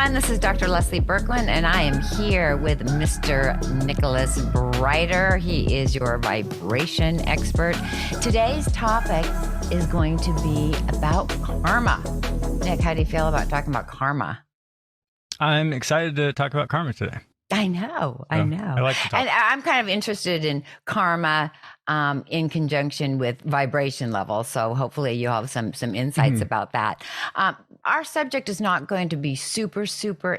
everyone. This is Dr. Leslie Birkland, and I am here with Mr. Nicholas Brighter. He is your vibration expert. Today's topic is going to be about karma. Nick, how do you feel about talking about karma? I'm excited to talk about karma today. I know. I like to talk. And I'm kind of interested in karma in conjunction with vibration levels. So hopefully you'll have some insights about that. Our subject is not going to be super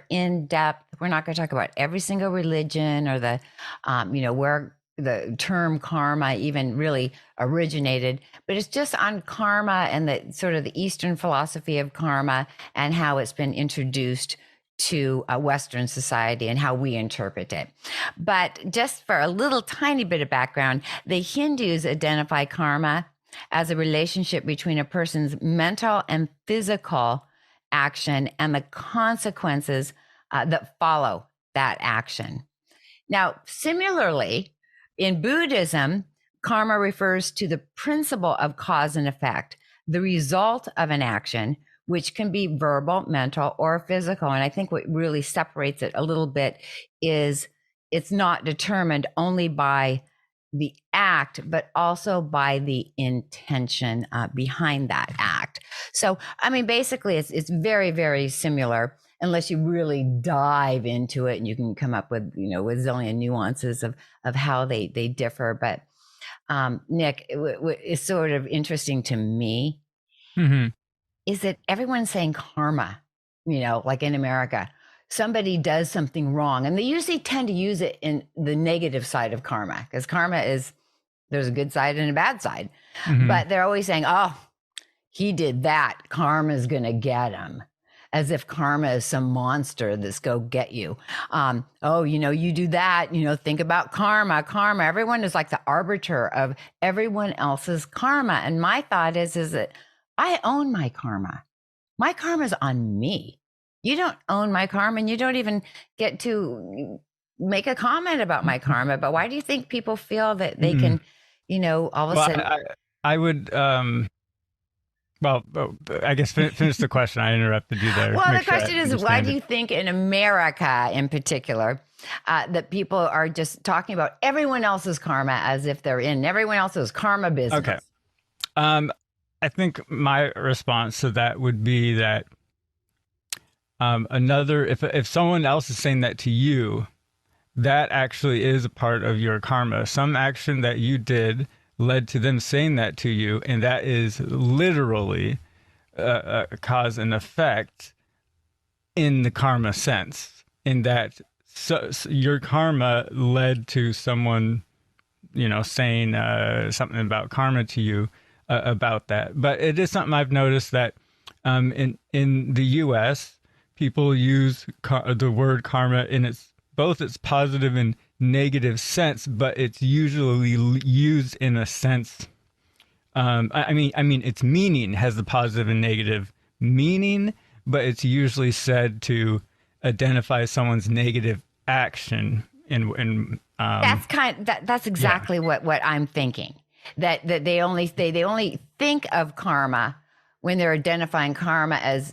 in depth. We're not going to talk about every single religion or the, where the term karma even really originated, but it's just on karma and the sort of the Eastern philosophy of karma and how it's been introduced to a Western society and how we interpret it. But just for a little tiny bit of background, the Hindus identify karma as a relationship between a person's mental and physical action and the consequences that follow that action. Now, similarly, in Buddhism, karma refers to the principle of cause and effect, the result of an action, which can be verbal, mental, or physical. And I think what really separates it a little bit is it's not determined only by the act, but also by the intention behind that act. So, I mean, basically, it's very similar, unless you really dive into it and you can come up with, with zillion nuances of how they differ. But Nick, it's sort of interesting to me. Is that everyone's saying karma, like in America, somebody does something wrong. And they usually tend to use it in the negative side of karma, because karma is, there's a good side and a bad side. But they're always saying, oh, he did that, karma's going to get him. As if karma is some monster that's go get you. You do that, think about karma. Everyone is like the arbiter of everyone else's karma. And my thought is that I own my karma. My karma's on me. You don't own my karma, and you don't even get to make a comment about my karma. But why do you think people feel that they can, all of a sudden? I would, I guess finish the question. I interrupted you there. Well, the question is, why do you think in America in particular, that people are just talking about everyone else's karma as if they're in everyone else's karma business? Okay. I think my response to that would be that if someone else is saying that to you, that actually is a part of your karma. Some action that you did led to them saying that to you, and that is literally a cause and effect in the karma sense, in that your karma led to someone, saying something about karma to you. About that. But it is something I've noticed that in the U.S., people use the word karma in its positive and negative sense, but it's usually used in a sense. I mean, its meaning has the positive and negative meaning, but it's usually said to identify someone's negative action. That's exactly what I'm thinking. That they only think of karma when they're identifying karma as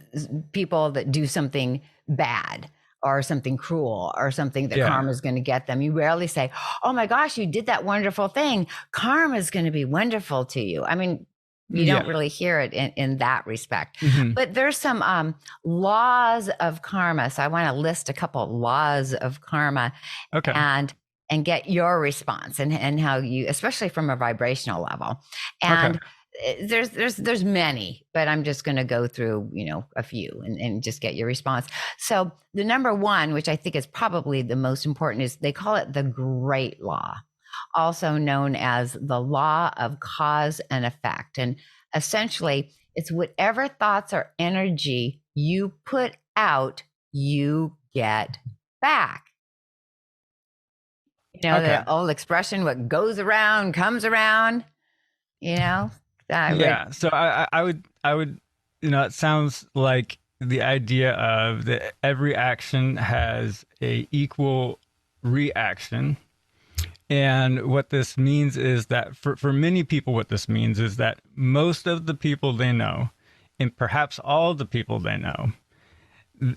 people that do something bad or something cruel or something that karma is going to get them. You rarely say, oh my gosh, you did that wonderful thing. Karma is going to be wonderful to you. I mean, you don't really hear it in that respect. But there's some laws of karma. So I want to list a couple laws of karma. Okay. And get your response and how you, especially from a vibrational level. And there's many, but I'm just going to go through, a few and just get your response. So the number one, which I think is probably the most important, is they call it the Great Law, also known as the law of cause and effect. And essentially it's whatever thoughts or energy you put out, you get back. The old expression, what goes around comes around, So I would, it sounds like the idea of that every action has a equal reaction. And what this means is that for many people, what this means is that most of the people they know, and perhaps all the people they know,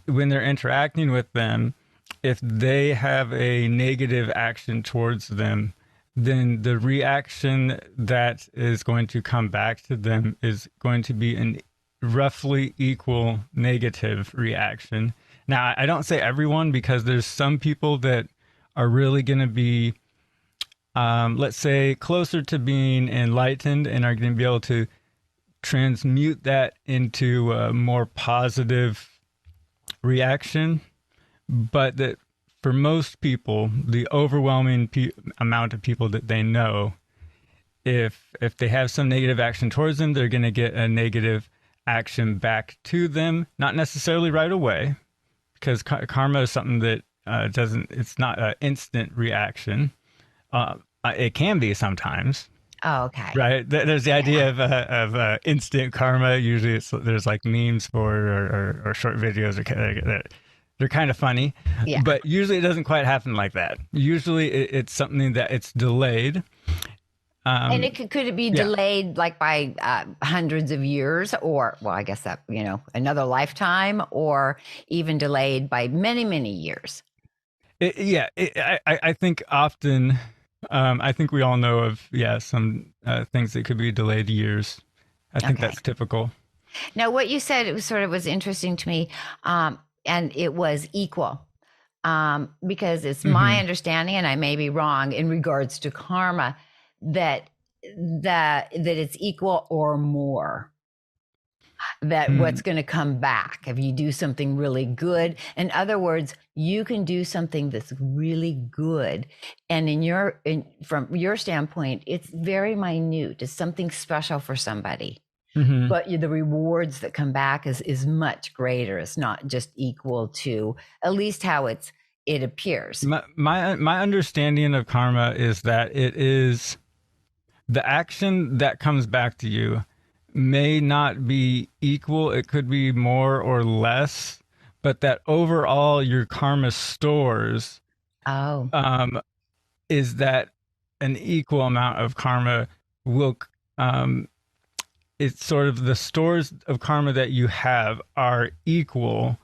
when they're interacting with them, if they have a negative action towards them, then the reaction that is going to come back to them is going to be an roughly equal negative reaction. Now, I don't say everyone, because there's some people that are really going to be, let's say, closer to being enlightened and are going to be able to transmute that into a more positive reaction. But that for most people, the overwhelming amount of people that they know, if they have some negative action towards them, they're going to get a negative action back to them. Not necessarily right away, because karma is something that it's not an instant reaction. It can be sometimes. Oh, okay. Right. There's the idea of instant karma. Usually there's like memes for or short videos. They're kind of funny, but usually it doesn't quite happen like that. Usually it's something that it's delayed. And could it be delayed like by hundreds of years, or, well, I guess that, another lifetime, or even delayed by many, many years? I think often, I think we all know of, some things that could be delayed years. I think that's typical. Now, what you said, it was interesting to me. And it was equal, because it's my understanding, and I may be wrong in regards to karma, that it's equal or more. That what's going to come back if you do something really good. In other words, you can do something that's really good, and from your standpoint, it's very minute. It's something special for somebody. But the rewards that come back is much greater. It's not just equal to, at least how it appears. My understanding of karma is that it is the action that comes back to you may not be equal. It could be more or less, but that overall your karma stores is that an equal amount of karma will it's sort of the stores of karma that you have are equal.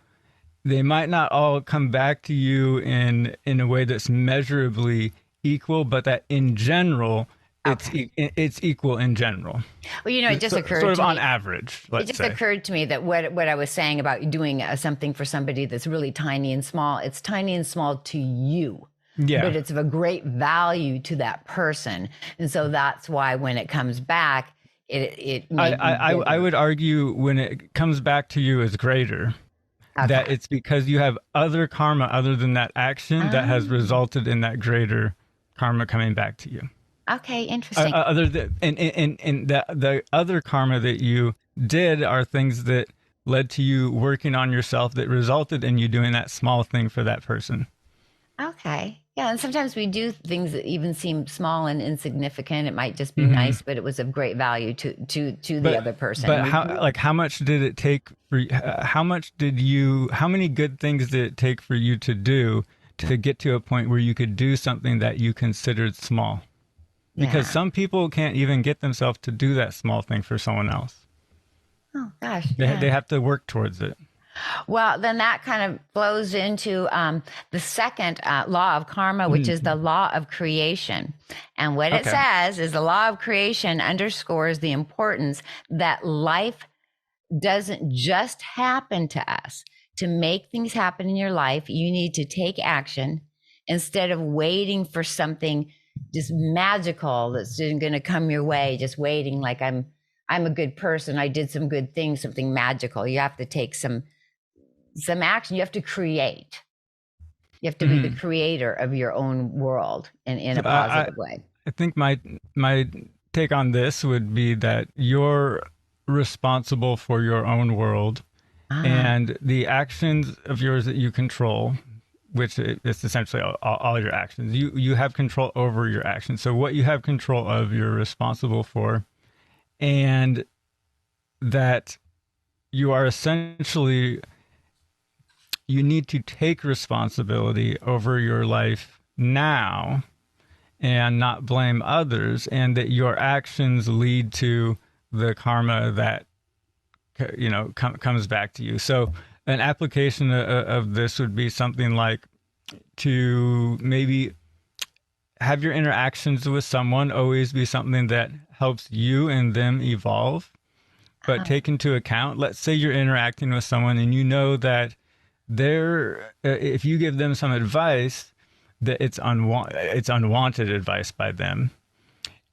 They might not all come back to you in a way that's measurably equal, but that in general, it's equal in general. Well, it just occurred to me, sort of on average. Occurred to me that what I was saying about doing something for somebody that's really tiny and small, it's tiny and small to you. Yeah. But it's of a great value to that person. And so that's why when it comes back, I would argue when it comes back to you as greater, that it's because you have other karma other than that action that has resulted in that greater karma coming back to you. Okay, interesting. Other than and the other karma that you did are things that led to you working on yourself that resulted in you doing that small thing for that person. Okay. Yeah, and sometimes we do things that even seem small and insignificant. It might just be nice, but it was of great value to the other person. But how much did it take for how many good things did it take for you to do to get to a point where you could do something that you considered small? Because some people can't even get themselves to do that small thing for someone else. Oh, gosh. They have to work towards it. Well, then that kind of flows into the second law of karma, which is the law of creation. And what it says is the law of creation underscores the importance that life doesn't just happen to us. To make things happen in your life, you need to take action instead of waiting for something just magical that's going to come your way, just waiting like I'm a good person. I did some good things, something magical. You have to take some action. You have to create. You have to be the creator of your own world in a positive way. I think my take on this would be that you're responsible for your own world and the actions of yours that you control, which is essentially all your actions. You have control over your actions. So what you have control of, you're responsible for, and that you are essentially, you need to take responsibility over your life now and not blame others, and that your actions lead to the karma that comes back to you. So an application of this would be something like to maybe have your interactions with someone always be something that helps you and them evolve, but take into account, let's say you're interacting with someone and you know that they're, if you give them some advice, that it's unwanted advice by them.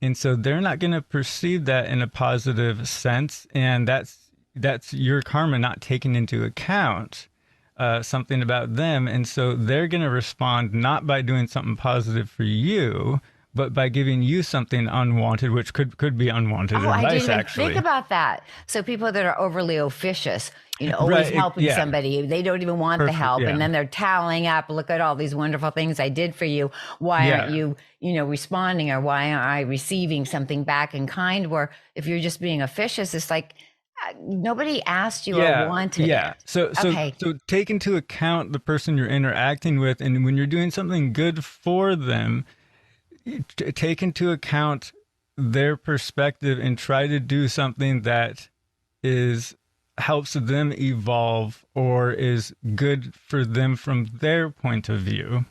And so they're not going to perceive that in a positive sense. And that's your karma not taking into account something about them. And so they're going to respond not by doing something positive for you, but by giving you something unwanted, which could be unwanted advice, I didn't even actually. think about that. So people that are overly officious, always helping somebody, they don't even want the help. And then they're tallying up, look at all these wonderful things I did for you. Why aren't you, responding, or why aren't I receiving something back in kind? Where if you're just being officious, it's like nobody asked you or wanted it. So take into account the person you're interacting with. And when you're doing something good for them, take into account their perspective and try to do something that helps them evolve or is good for them from their point of view.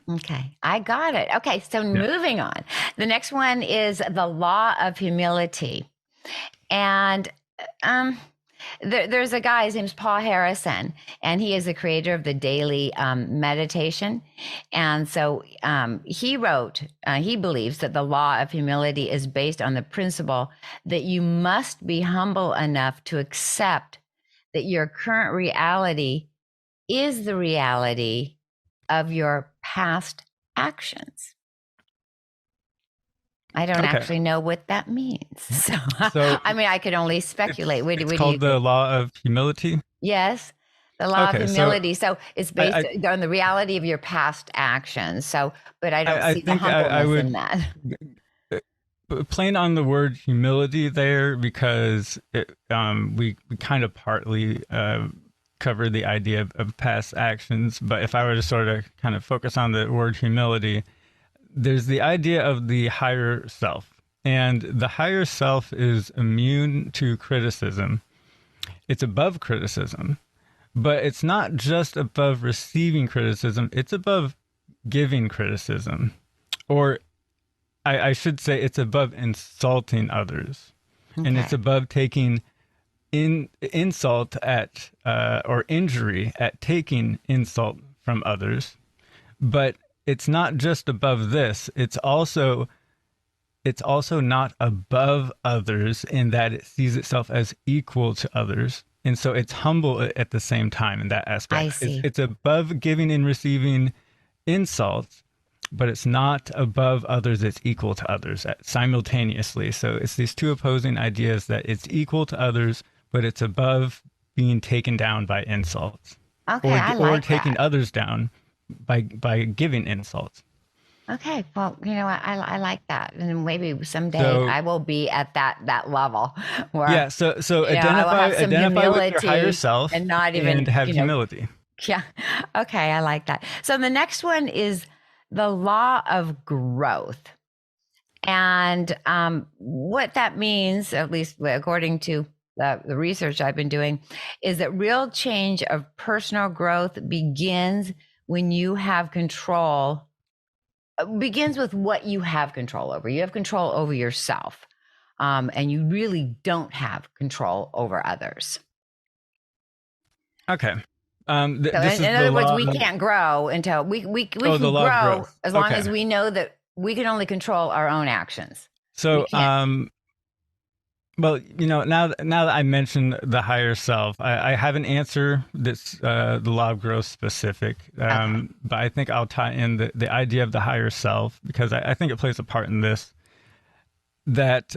Okay, I got it. Okay, so moving on. The next one is the law of humility. And there's a guy, his name's Paul Harrison, and he is the creator of the daily meditation. And so he wrote, he believes that the law of humility is based on the principle that you must be humble enough to accept that your current reality is the reality of your past actions. I don't actually know what that means. So I mean, I could only speculate. It's called the law of humility? Yes, the law of humility. So it's based on the reality of your past actions. So, but I don't see the humbleness in that. Playing on the word humility there, because we kind of partly covered the idea of past actions. But if I were to sort of kind of focus on the word humility, there's the idea of the higher self, and the higher self is immune to criticism. It's above criticism, but it's not just above receiving criticism. It's above giving criticism, or I should say it's above insulting others. And it's above taking insult at, or injury at taking insult from others. But it's not just above this. It's also not above others in that it sees itself as equal to others. And so it's humble at the same time in that aspect. I see. It's above giving and receiving insults, but it's not above others. It's equal to others simultaneously. So it's these two opposing ideas, that it's equal to others, but it's above being taken down by insults. Okay, or taking others down by giving insults. Okay, well, I like that, and maybe someday I will be at that level where so identify with your higher self and not even have humility. Yeah, okay, I like that. So the next one is the law of growth, and what that means, at least according to the research I've been doing, is that real change of personal growth begins when you have control, begins with what you have control over. You have control over yourself, and you really don't have control over others. Okay. In other words, we can't grow until we can grow as long as we know that we can only control our own actions. So, well, now that I mentioned the higher self, I have an answer that's the law of growth specific, but I think I'll tie in the idea of the higher self, because I think it plays a part in this. That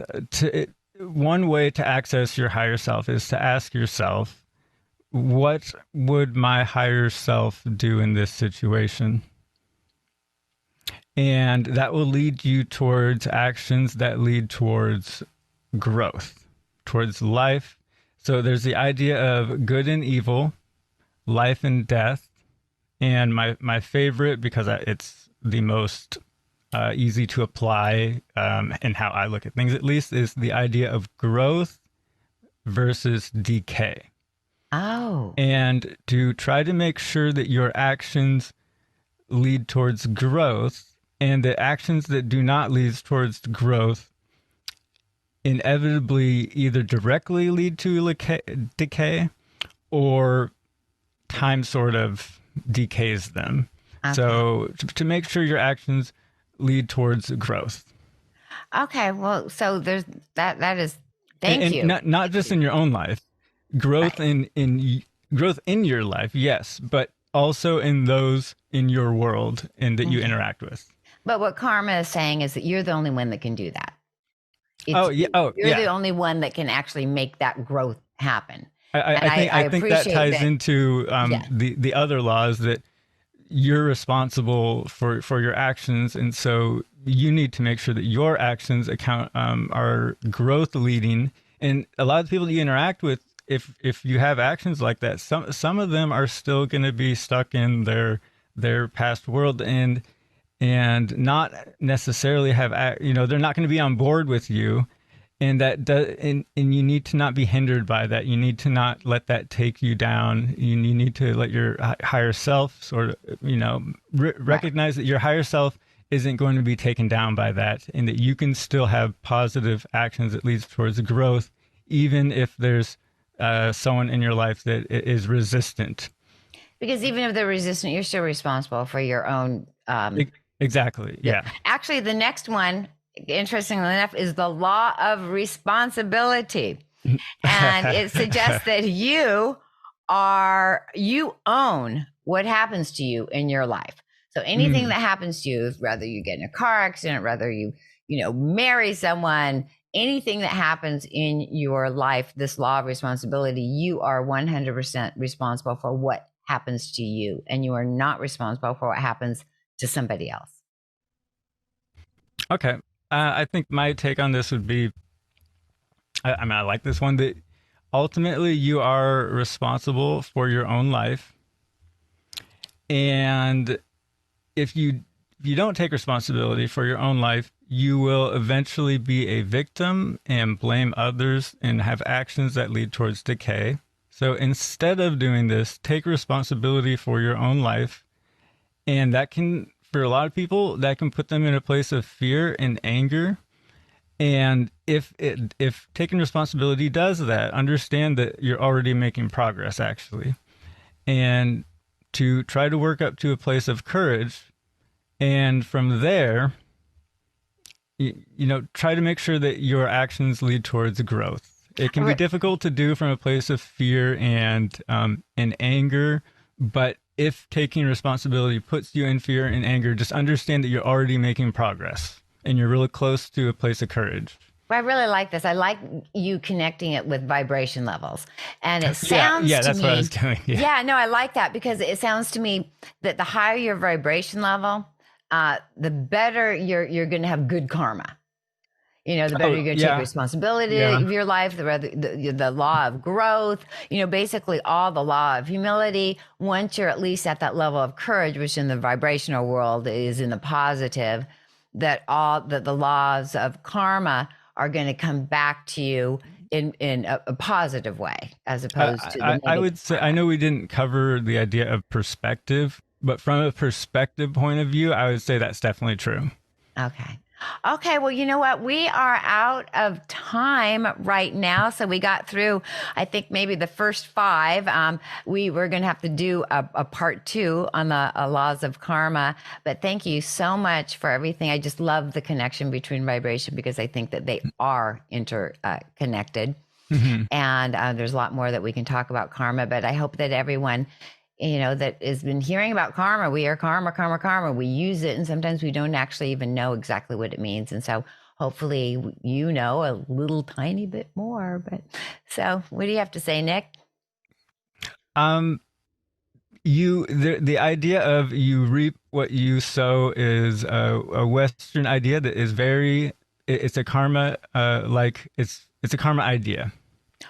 one way to access your higher self is to ask yourself, what would my higher self do in this situation? And that will lead you towards actions that lead towards growth, towards life. So there's the idea of good and evil, life and death. And my favorite, because it's the most easy to apply, and how I look at things at least, is the idea of growth versus decay. Oh, and to try to make sure that your actions lead towards growth, and the actions that do not lead towards growth inevitably either directly lead to decay or time sort of decays them. okay. So to make sure your actions lead towards growth. Okay. Well, so there's that is, thank And you. not just in your own life, growth Right. in growth in your life, yes, but also in those in your world and that you Okay. interact with. But what karma is saying is that you're the only one that can do that. It's Oh yeah. Oh you're the yeah. only one that can actually make that growth happen. And I I think that appreciate ties that. into Yeah. the other laws, that you're responsible for your actions, and so you need to make sure that your actions account are growth leading. And a lot of people that you interact with, if you have actions like that, some of them are still going to be stuck in their past world, and not necessarily have, they're not going to be on board with you. And that does, and you need to not be hindered by that. You need to not let that take you down. You need to let your higher self sort of, Right. recognize that your higher self isn't going to be taken down by that, and that you can still have positive actions that leads towards growth, even if there's someone in your life that is resistant. Because even if they're resistant, you're still responsible for your own. Exactly. Yeah. Actually, the next one, interestingly enough, is the law of responsibility. And it suggests that you own what happens to you in your life. So anything that happens to you, whether you get in a car accident, whether you marry someone, anything that happens in your life, this law of responsibility, you are 100% responsible for what happens to you, and you are not responsible for what happens to somebody else. Okay. I think my take on this would be, I mean, I like this one, that ultimately you are responsible for your own life. And if you don't take responsibility for your own life, you will eventually be a victim and blame others and have actions that lead towards decay. So instead of doing this, take responsibility for your own life. And that can, for a lot of people, that can put them in a place of fear and anger. And if taking responsibility does that, understand that you're already making progress, actually. And to try to work up to a place of courage. And from there, try to make sure that your actions lead towards growth. It can be difficult to do from a place of fear and anger, but if taking responsibility puts you in fear and anger, just understand that you're already making progress and you're really close to a place of courage. Well, I really like this. I like you connecting it with vibration levels. And it sounds yeah, to that's me, what I was doing. Yeah, no, I like that, because it sounds to me that the higher your vibration level, the better you're going to have good karma. The better you're going to take responsibility of your life, the law of growth, basically all the law of humility. Once you're at least at that level of courage, which in the vibrational world is in the positive, that the laws of karma are going to come back to you in a positive way, as opposed to the negative. I would say, I know we didn't cover the idea of perspective, but from a perspective point of view, I would say that's definitely true. Okay. Well, you know what? We are out of time right now. So we got through, I think, maybe the first 5. We were going to have to do a part 2 on the laws of karma. But thank you so much for everything. I just love the connection between vibration, because I think that they are interconnected. And there's a lot more that we can talk about karma. But I hope that everyone that has been hearing about karma, we are karma. We use it, and sometimes we don't actually even know exactly what it means. And so hopefully a little tiny bit more. But so what do you have to say, Nick? The idea of you reap what you sow is a Western idea that is it's a karma, it's a karma idea.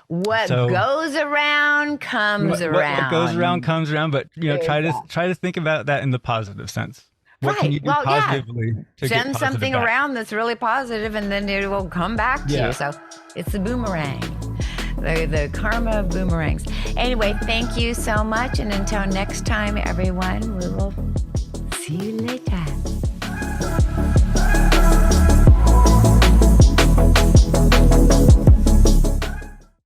What goes around comes around. What goes around comes around, but try to think about that in the positive sense. What can you do positively to send get something back around that's really positive, and then it will come back to you. So it's the boomerang, the karma of boomerangs. Anyway, thank you so much. And until next time, everyone, we will see you later.